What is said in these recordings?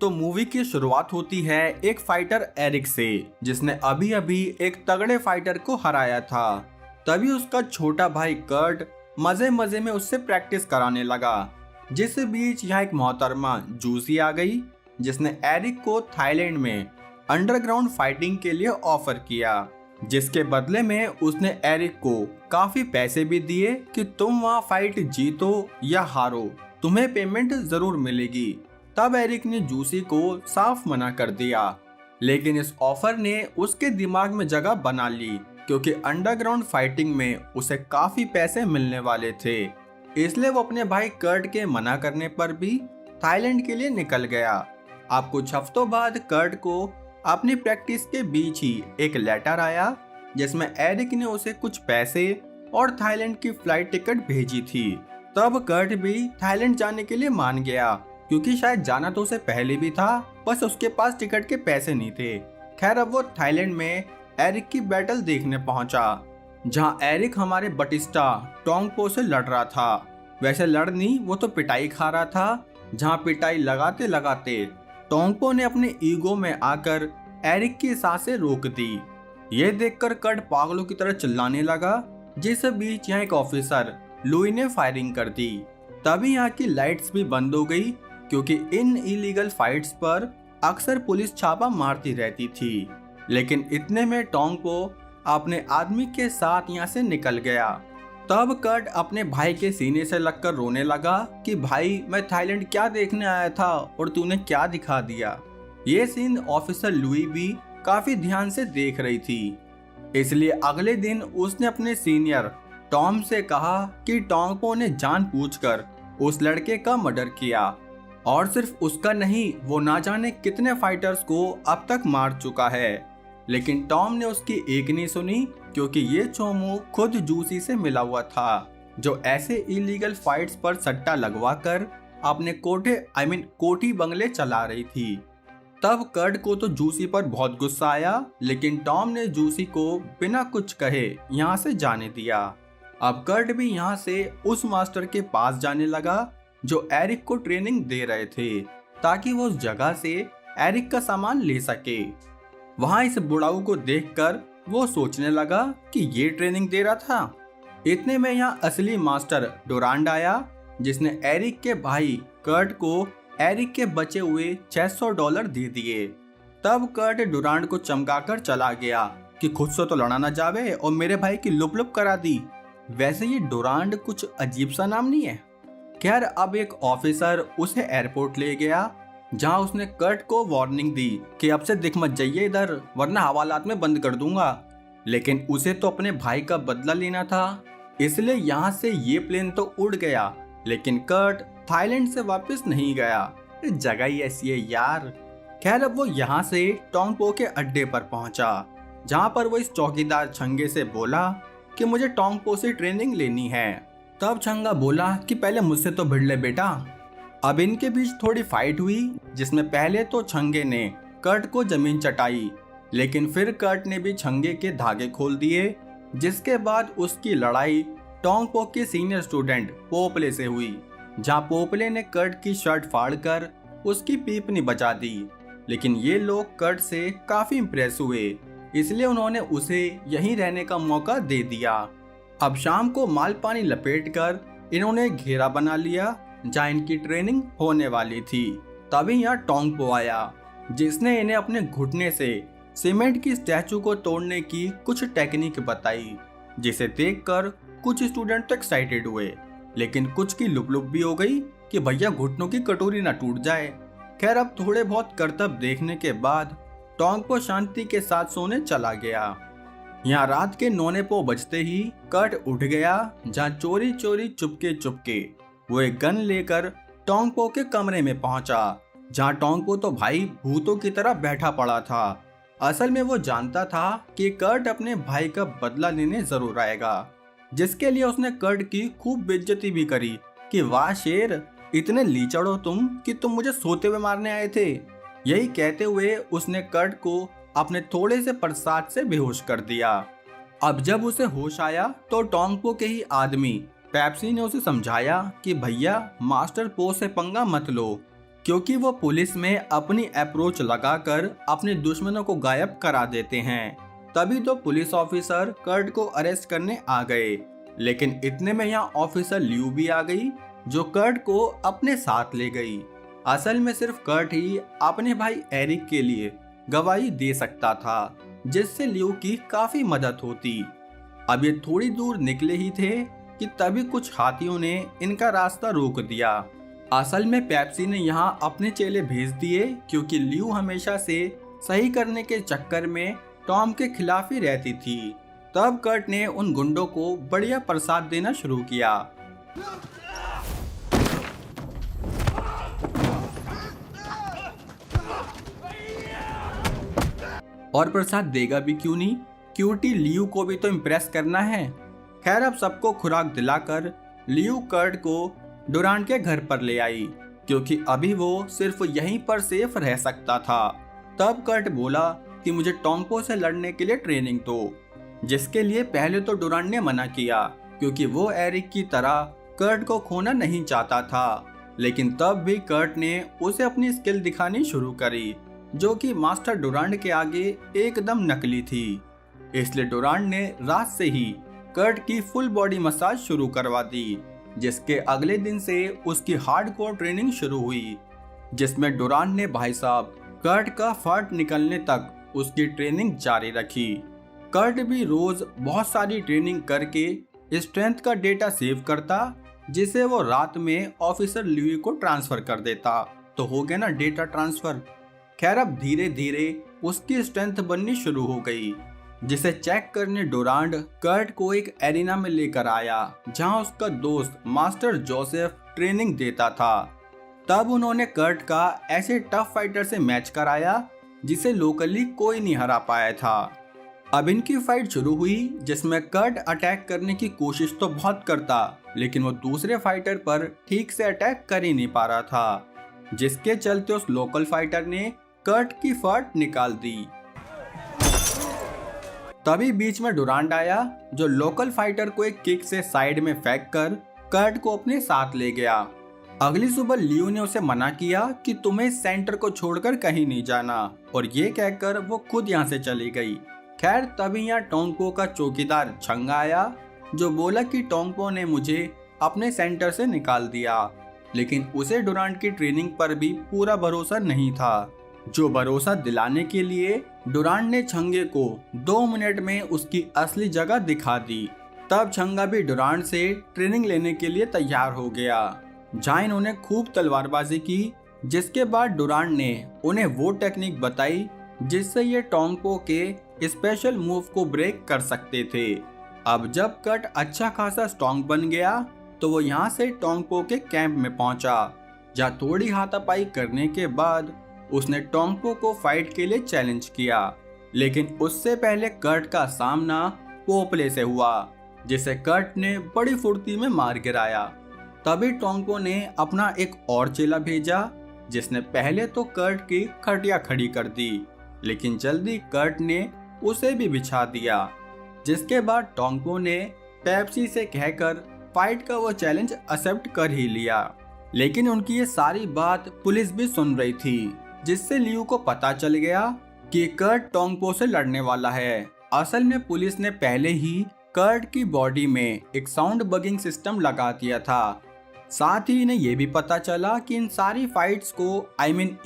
तो मूवी की शुरुआत होती है एक फाइटर एरिक से, जिसने अभी अभी एक तगड़े फाइटर को हराया था। तभी उसका छोटा भाई कर्ट मजे मजे में उससे प्रैक्टिस कराने लगा। जिस बीच यहाँ एक मोहतरमा जूसी आ गई, जिसने एरिक को थाईलैंड में अंडरग्राउंड फाइटिंग के लिए ऑफर किया, जिसके बदले में उसने एरिक को काफी पैसे भी दिए कि तुम वहाँ फाइट जीतो या हारो, तुम्हें पेमेंट जरूर मिलेगी। तब एरिक ने जूसी को साफ मना कर दिया, लेकिन इस ऑफर ने उसके दिमाग में जगह बना ली, क्योंकि अंडरग्राउंड फाइटिंग में उसे काफी पैसे मिलने वाले थे। इसलिए वो अपने भाई कर्ट के मना करने पर भी थाईलैंड के लिए निकल गया। अब कुछ हफ्तों बाद कर्ट को अपनी प्रैक्टिस के बीच ही एक लेटर आया, जिसमें एरिक ने उसे कुछ पैसे और थाईलैंड की फ्लाइट टिकट भेजी थी। तब कर्ट भी थाईलैंड जाने के लिए मान गया, क्योंकि शायद जाना तो उसे पहले भी था, बस उसके पास टिकट के पैसे नहीं थे। खैर, अब वो थाईलैंड में एरिक की बैटल देखने पहुंचा, जहां एरिक हमारे बटिस्टा टोंगपो से लड़ रहा था। वैसे लड़ नहीं, वो तो पिटाई खा रहा था, जहां पिटाई लगाते लगाते टोंगपो ने अपने ईगो में आकर एरिक की सांसें रोक दी। ये देखकर कर्ट पागलों की तरह चिल्लाने लगा। जिस बीच यहाँ एक ऑफिसर लुई ने फायरिंग कर दी। तभी यहाँ की लाइट्स भी बंद हो गई, क्योंकि इन इलीगल फाइट्स पर अक्सर पुलिस छापा मारती रहती थी। लेकिन इतने में टोंगपो अपने आदमी के साथ यहाँ से निकल गया। तब कर्ट अपने भाई के सीने से लगकर रोने लगा कि भाई, मैं थाईलैंड क्या देखने आया था और तूने क्या दिखा दिया। ये सीन ऑफिसर लुई भी काफी ध्यान से देख रही थी। इसलिए अगले दिन उसने अपने सीनियर टॉम से कहा कि टोंगपो ने जानबूझकर उस लड़के का मर्डर किया, और सिर्फ उसका नहीं, वो ना जाने कितने फाइटर्स को अब तक मार चुका है। लेकिन टॉम ने उसकी एक नहीं सुनी, क्योंकि ये चोमू खुद जूसी से मिला हुआ था, जो ऐसे इलीगल फाइट्स पर सट्टा लगवाकर अपने कोठी बंगले चला रही थी। तब कर्ट को तो जूसी पर बहुत गुस्सा आया, लेकिन टॉम ने जूसी को बिना कुछ कहे यहाँ से जाने दिया। अब कर्ट भी यहाँ से उस मास्टर के पास जाने लगा जो एरिक को ट्रेनिंग दे रहे थे, ताकि वो उस जगह से एरिक का सामान ले सके। वहां इस बुढ़ाऊ को देखकर वो सोचने लगा कि ये ट्रेनिंग दे रहा था। इतने में यहाँ असली मास्टर डोरांड आया, जिसने एरिक के भाई कर्ट को एरिक के बचे हुए $600 दे दिए। तब कर्ट डोरांड को चमकाकर चला गया कि खुद से तो लड़ा ना जावे और मेरे भाई की लुप लुप करा दी। वैसे ये डोरांड कुछ अजीब सा नाम नहीं है। खैर, अब एक ऑफिसर उसे एयरपोर्ट ले गया, जहां उसने कर्ट को वार्निंग दी कि अब से दिख मत जाइए इधर, वरना हवालात में बंद कर दूंगा। लेकिन उसे तो अपने भाई का बदला लेना था, इसलिए यहाँ से ये प्लेन तो उड़ गया, लेकिन कर्ट थाईलैंड से वापस नहीं गया। जगह ही ऐसी है यार। खैर, अब वो यहाँ से टोंगपो के अड्डे पर पहुंचा, जहाँ पर वो इस चौकीदार छंगे से बोला कि मुझे टोंगपो से ट्रेनिंग लेनी है। तब छंगा बोला कि पहले मुझसे तो भिड़ ले बेटा। अब इनके बीच थोड़ी फाइट हुई, जिसमें पहले तो छंगे ने कर्ट को जमीन चटाई, लेकिन फिर कर्ट ने भी छंगे के धागे खोल दिए। जिसके बाद उसकी लड़ाई टोंगपो के सीनियर स्टूडेंट पोपले से हुई, जहां पोपले ने कर्ट की शर्ट फाड़कर उसकी पीपनी बजा दी। लेकिन ये लोग कर्ट से काफी इम्प्रेस हुए, इसलिए उन्होंने उसे यहीं रहने का मौका दे दिया। अब शाम को माल पानी लपेटकर इन्होंने घेरा बना लिया, जहां इनकी ट्रेनिंग होने वाली थी। तभी यहाँ टोंगपो आया, जिसने इन्हें अपने घुटने से सीमेंट की स्टैचू को तोड़ने की कुछ टेक्निक बताई, जिसे देखकर कुछ स्टूडेंट तो एक्साइटेड हुए, लेकिन कुछ की लुप लुप भी हो गई कि भैया घुटनों की कटोरी ना टूट जाए। खैर, अब थोड़े बहुत करतब देखने के बाद टोंगपो शांति के साथ सोने चला गया। यहाँ रात के 9 बजते ही कर्ट उठ गया, जहाँ चोरी चोरी चुपके चुपके वो एक गन लेकर टोंगपो के कमरे में पहुंचा, जहाँ टोंगपो तो भाई भूतों की तरह बैठा पड़ा था। असल में वो जानता था कि कर्ट अपने भाई का बदला लेने जरूर आएगा, जिसके लिए उसने कर्ट की खूब बेइज्जती भी करी कि वाह शेर, इतने लीचड़ हो तुम कि तुम मुझे सोते हुए मारने आए थे। यही कहते हुए उसने कर्ट को अपने थोड़े से प्रसाद से बेहोश कर दिया। अब जब उसे होश आया तो टोंगपो के ही आदमी पेप्सी ने उसे समझाया कि भैया, मास्टर पो से पंगा मत लो, क्योंकि वो पुलिस में अपनी अप्रोच लगाकर अपने दुश्मनों को गायब करा देते हैं। तभी तो पुलिस ऑफिसर कर्ट को अरेस्ट करने आ गए, लेकिन इतने में यहाँ ऑफिसर लियू भी आ गई जो कर्ट को अपने साथ ले गई। असल में सिर्फ कर्ट ही अपने भाई एरिक के लिए गवाही दे सकता था, जिससे लियू की काफी मदद होती। अब ये थोड़ी दूर निकले ही थे कि तभी कुछ हाथियों ने इनका रास्ता रोक दिया। असल में पेप्सी ने यहाँ अपने चेले भेज दिए क्योंकि लियू हमेशा से सही करने के चक्कर में टॉम के खिलाफ ही रहती थी। तब कर्ट ने उन गुंडों को बढ़िया प्रसाद देना शुरू किया। और प्रसाद देगा भी क्यों नहीं, क्यूटी लियू को भी तो इम्प्रेस करना है। खैर अब सबको खुराक दिलाकर लियू कर्ट को डुरांट के घर पर ले आई, क्योंकि अभी वो सिर्फ यहीं पर सेफ रह सकता था। तब कर्ट बोला कि मुझे टोंगपो से लड़ने के लिए ट्रेनिंग दो, जिसके लिए पहले तो डुरांट ने मना किया क्योंकि वो एरिक की तरह कर्ट को खोना नहीं चाहता था। लेकिन तब भी कर्ट ने उसे अपनी स्किल दिखानी शुरू करी, जो कि मास्टर डुरांट के आगे एकदम नकली थी। इसलिए डुरांट ने रात से ही कर्ट की फुल बॉडी मसाज शुरू करवा दी, जिसके अगले दिन से उसकी हार्डकोर ट्रेनिंग शुरू हुई, जिसमें डुरांट ने भाई साहब कर्ट का फट निकलने तक उसकी ट्रेनिंग जारी रखी। कर्ट भी रोज बहुत सारी ट्रेनिंग करके स्ट्रेंथ का डेटा सेव करता, जिसे वो रात में ऑफिसर लियू को ट्रांसफर कर देता। तो हो गया ना डेटा ट्रांसफर। खैर अब धीरे धीरे उसकी स्ट्रेंथ बननी शुरू हो गई, जिसे चेक करने डुरांट कर्ट को एक एरिना में लेकर आया जहां उसका दोस्त मास्टर जोसेफ ट्रेनिंग देता था। तब उन्होंने कर्ट का ऐसे टफ फाइटर से मैच कराया जिसे लोकली कोई नहीं हरा पाया था। अब इनकी फाइट शुरू हुई, जिसमें कर्ट अटैक करने की कोशिश तो बहुत करता, लेकिन वो दूसरे फाइटर पर ठीक से अटैक कर ही नहीं पा रहा था, जिसके चलते उस लोकल फाइटर ने कर्ट की फट निकाल दी। तभी बीच में डुरांट आया, जो लोकल फाइटर को एक किक से साइड में फेंक कर कर्ट को अपने साथ ले गया। अगली सुबह लियू ने उसे मना किया कि तुम्हें सेंटर को छोड़कर कहीं नहीं जाना, और ये कहकर वो खुद यहाँ से चली गई। खैर तभी यहाँ टोंगपो का चौकीदार छंग आया, जो बोला कि टोंगपो ने मुझे अपने सेंटर से निकाल दिया, लेकिन उसे डुरांट की ट्रेनिंग पर भी पूरा भरोसा नहीं था। जो भरोसा दिलाने के लिए डुरांट ने छंगे को 2 मिनट में उसकी असली जगह दिखा दी। तब छंगा भी डुरांट से ट्रेनिंग लेने के लिए तैयार हो गया, जहाँ इन्होंने खूब तलवारबाजी की, जिसके बाद डुरांट ने उन्हें वो टेक्निक बताई जिससे ये टोंगपो के स्पेशल मूव को ब्रेक कर सकते थे। अब जब कर्ट अच्छा खासा स्ट्रॉन्ग बन गया तो वो यहाँ से टोंगपो के कैंप में पहुंचा, जहाँ थोड़ी हाथापाई करने के बाद उसने टोंगपो को फाइट के लिए चैलेंज किया। लेकिन उससे पहले कर्ट का सामना पोपले से हुआ, जिसे कर्ट ने बड़ी फुर्ती में मार गिराया। तभी टोंगपो ने अपना एक और चेला भेजा, जिसने पहले तो कर्ट की खटिया खड़ी कर दी, लेकिन जल्दी कर्ट ने उसे भी बिछा दिया। जिसके बाद टोंगपो ने पेप्सी से कहकर फाइट का वो चैलेंज एक्सेप्ट कर ही लिया। लेकिन उनकी ये सारी बात पुलिस भी सुन रही थी, जिससे लियू को पता चल गया कि कर्ट टोंगपो से लड़ने वाला है। असल में पुलिस ने पहले ही कर्ट की बॉडी में एक साउंड बगिंग सिस्टम लगा दिया था। साथ ही इन्हें यह भी पता चला कि इन सारी फाइट्स को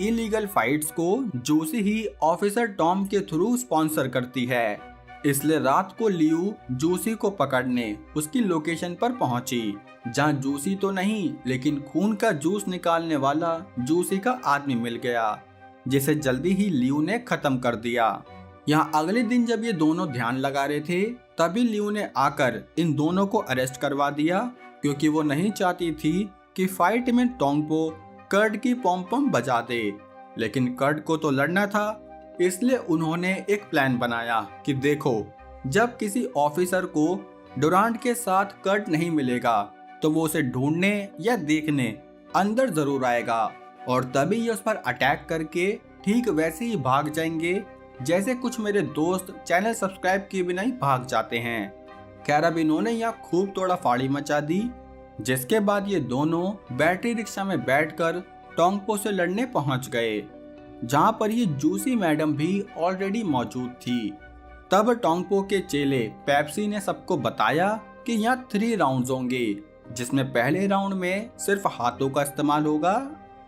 इलीगल फाइट्स को जूसी ही ऑफिसर टॉम के थ्रू स्पॉन्सर करती है। इसलिए रात को लियू जूसी को पकड़ने उसकी लोकेशन पर पहुंची, जहां जूसी तो नहीं लेकिन खून का जूस निकालने वाला जूसी का आदमी मिल गया, जिसे जल्दी ही लियू ने खत्म कर दिया। यहाँ अगले दिन जब ये दोनों ध्यान लगा रहे थे, तभी लियू ने आकर इन दोनों को अरेस्ट करवा दिया, क्योंकि वो नहीं चाहती थी कि फाइट में टोंगपो कर्ट की पॉम पॉम बजा दे। लेकिन कर्ट को तो लड़ना था, इसलिए उन्होंने एक प्लान बनाया कि देखो, जब किसी ऑफिसर को डुरांट के साथ कर्ट नहीं मिलेगा तो वो उसे ढूंढने या देखने अंदर जरूर आएगा, और तभी ये उस पर अटैक करके ठीक वैसे ही भाग जाएंगे जैसे कुछ मेरे दोस्त चैनल सब्सक्राइब किए बिना ही भाग जाते हैं। खैर अब इन्होंने यहाँ खूब तोड़ा फाड़ी मचा दी, जिसके बाद ये दोनों बैटरी रिक्शा में बैठकर टोंगपो से लड़ने पहुंच गए, जहां पर ये जूसी मैडम भी ऑलरेडी मौजूद थी। तब टोंगपो के चेले पेप्सी ने सबको बताया कि यहाँ 3 राउंड्स होंगे, जिसमें पहले राउंड में सिर्फ हाथों का इस्तेमाल होगा,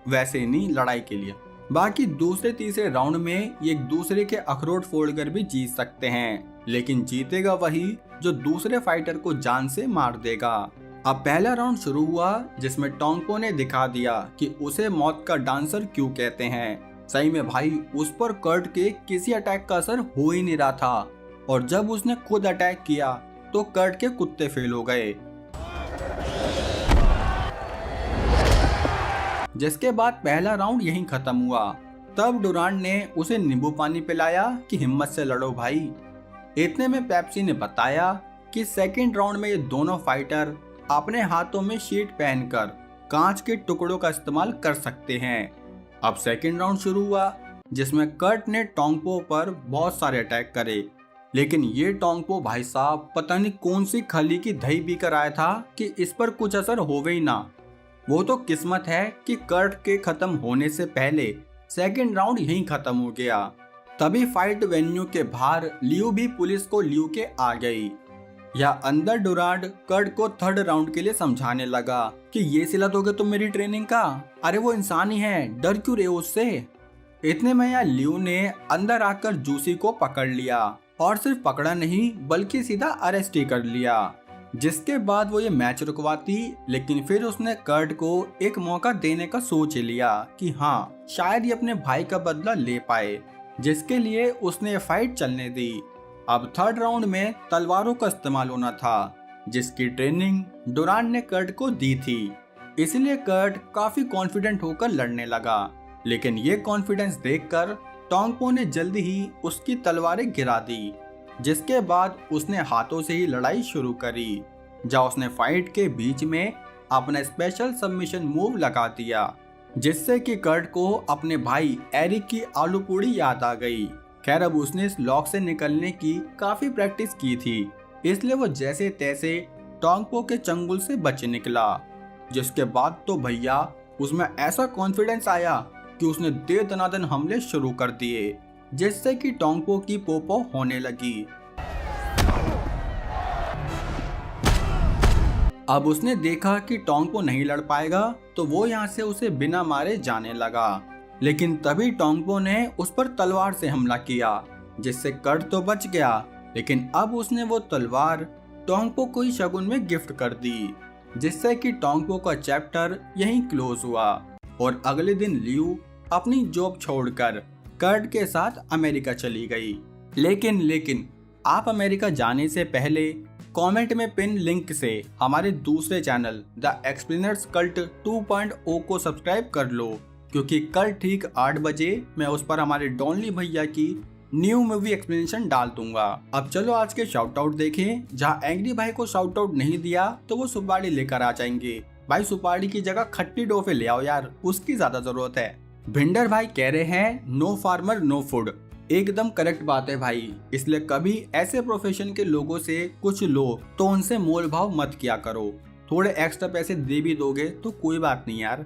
वैसे नहीं लड़ाई के लिए। बाकी दूसरे तीसरे राउंड में ये एक दूसरे के अखरोट फोड़कर भी जीत सकते हैं, लेकिन जीतेगा वही जो दूसरे फाइटर को जान से मार देगा। अब पहला राउंड शुरू हुआ, जिसमें टोंगपो ने दिखा दिया कि उसे मौत का डांसर क्यों कहते हैं। सही में भाई, उस पर कर्ट के किसी अटैक का असर हो ही नहीं रहा था, और जब उसने खुद अटैक किया तो कर्ट के कुत्ते फेल हो गए। जिसके बाद पहला राउंड यहीं खत्म हुआ। तब डुरांड ने उसे नींबू पानी पिलाया कि हिम्मत से लड़ो भाई। इतने में पेप्सी ने बताया कि सेकंड राउंड में ये दोनों फाइटर अपने हाथों में शीट पहनकर कांच के टुकड़ों का इस्तेमाल कर सकते हैं। अब सेकंड राउंड शुरू हुआ, जिसमें कर्ट ने टोंगपो पर बहुत सारे अटैक करे, लेकिन ये टोंगपो भाई साहब पता नहीं कौन सी खली की दही पीकर आया था कि इस पर कुछ असर होवे ही ना। वो तो किस्मत है कि कर्ट के खत्म होने से पहले सेकंड राउंड यहीं खत्म हो गया। तभी फाइट वेन्यू के बाहर लियू भी पुलिस को लियू के आ गई। या अंदर डुरांड कर्ट को थर्ड राउंड के लिए समझाने लगा कि ये सिला दोगे तुम मेरी ट्रेनिंग का, अरे वो इंसान ही है, डर क्यों रहे हो उससे। इतने में यहाँ लियू ने अंदर आकर जूसी को पकड़ लिया, और सिर्फ पकड़ा नहीं बल्कि सीधा अरेस्ट ही कर लिया। जिसके बाद वो ये मैच रुकवाती, लेकिन फिर उसने कर्ट को एक मौका देने का सोच लिया कि हाँ शायद ये अपने भाई का बदला ले पाए, जिसके लिए उसने ये फाइट चलने दी। अब थर्ड राउंड में तलवारों का इस्तेमाल होना था, जिसकी ट्रेनिंग डुरांड ने कर्ट को दी थी, इसलिए कर्ट काफी कॉन्फिडेंट होकर लड़ने लगा। लेकिन ये कॉन्फिडेंस देखकर टोंगपो ने जल्दी ही उसकी तलवारें गिरा दी, जिसके बाद उसने हाथों से ही लड़ाई शुरू करी, जहाँ उसने फाइट के बीच में अपना स्पेशल सबमिशन मूव लगा दिया, जिससे कि कर्ट को अपने भाई एरिक की आलू पूड़ी याद आ गई। खैर अब उसने इस लॉक से निकलने की काफी प्रैक्टिस की थी, इसलिए वो जैसे तैसे टोंगपो के चंगुल से बच निकला। जिसके बाद तो भैया उसमें ऐसा कॉन्फिडेंस आया कि उसने दे दनादन हमले शुरू कर दिए, जिससे कि टोंगपो की पोपो होने लगी। अब उसने देखा कि टोंगपो नहीं लड़ पाएगा, तो वो यहाँ से उसे बिना मारे जाने लगा। लेकिन तभी टोंगपो ने उस पर तलवार से हमला किया, जिससे कर्ट तो बच गया, लेकिन अब उसने वो तलवार टोंगपो को ही शगुन में गिफ्ट कर दी, जिससे कि टोंगपो का चैप्टर यहीं क्लोज हुआ। और अगले दिन लियू अपनी जॉब छोड़कर कर्ट के साथ अमेरिका चली गई। लेकिन आप अमेरिका जाने से पहले कमेंट में पिन लिंक से हमारे दूसरे चैनल द एक्सप्लेनर्स कल्ट 2.0 को सब्सक्राइब कर लो, क्योंकि कल ठीक 8 बजे मैं उस पर हमारे डॉनली भैया की न्यू मूवी एक्सप्लेनेशन डाल दूंगा। अब चलो आज के शाउट आउट देखें। जहाँ एंग्री भाई को शाउट आउट नहीं दिया तो वो सुपारी लेकर आ जाएंगे। भाई सुपारी की जगह खट्टी डोफे ले आओ यार, उसकी ज्यादा जरूरत है। भिंडर भाई कह रहे हैं नो फार्मर नो फूड। एकदम करेक्ट बात है भाई, इसलिए कभी ऐसे प्रोफेशन के लोगों से कुछ लो तो उनसे मोल भाव मत किया करो। थोड़े एक्स्ट्रा पैसे दे भी दोगे तो कोई बात नहीं यार।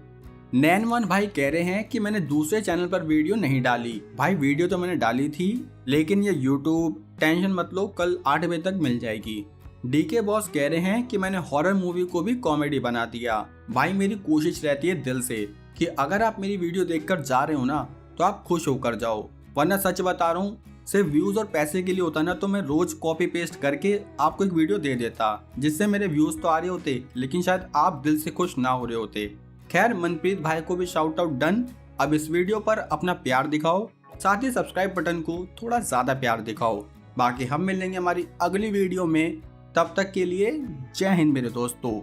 नैनवन भाई कह रहे हैं कि मैंने दूसरे चैनल पर वीडियो नहीं डाली। भाई वीडियो तो मैंने डाली थी, लेकिन ये यूट्यूब टेंशन मत लो, कल 8 बजे तक मिल जाएगी। डीके बॉस कह रहे हैं कि मैंने हॉरर मूवी को भी कॉमेडी बना दिया। भाई मेरी कोशिश रहती है दिल से कि अगर आप मेरी वीडियो देखकर जा रहे हो ना तो आप खुश होकर जाओ, वरना सच बता रहा हूँ सिर्फ व्यूज और पैसे के लिए होता ना तो मैं रोज कॉपी पेस्ट करके आपको एक वीडियो दे देता, जिससे मेरे व्यूज तो आ रहे होते लेकिन शायद आप दिल से खुश ना हो रहे होते। खैर मनप्रीत भाई को भी शाउट आउट डन। अब इस वीडियो पर अपना प्यार दिखाओ, साथ ही सब्सक्राइब बटन को थोड़ा ज्यादा प्यार दिखाओ। बाकी हम मिलेंगे हमारी अगली वीडियो में, तब तक के लिए जय हिंद मेरे दोस्तों।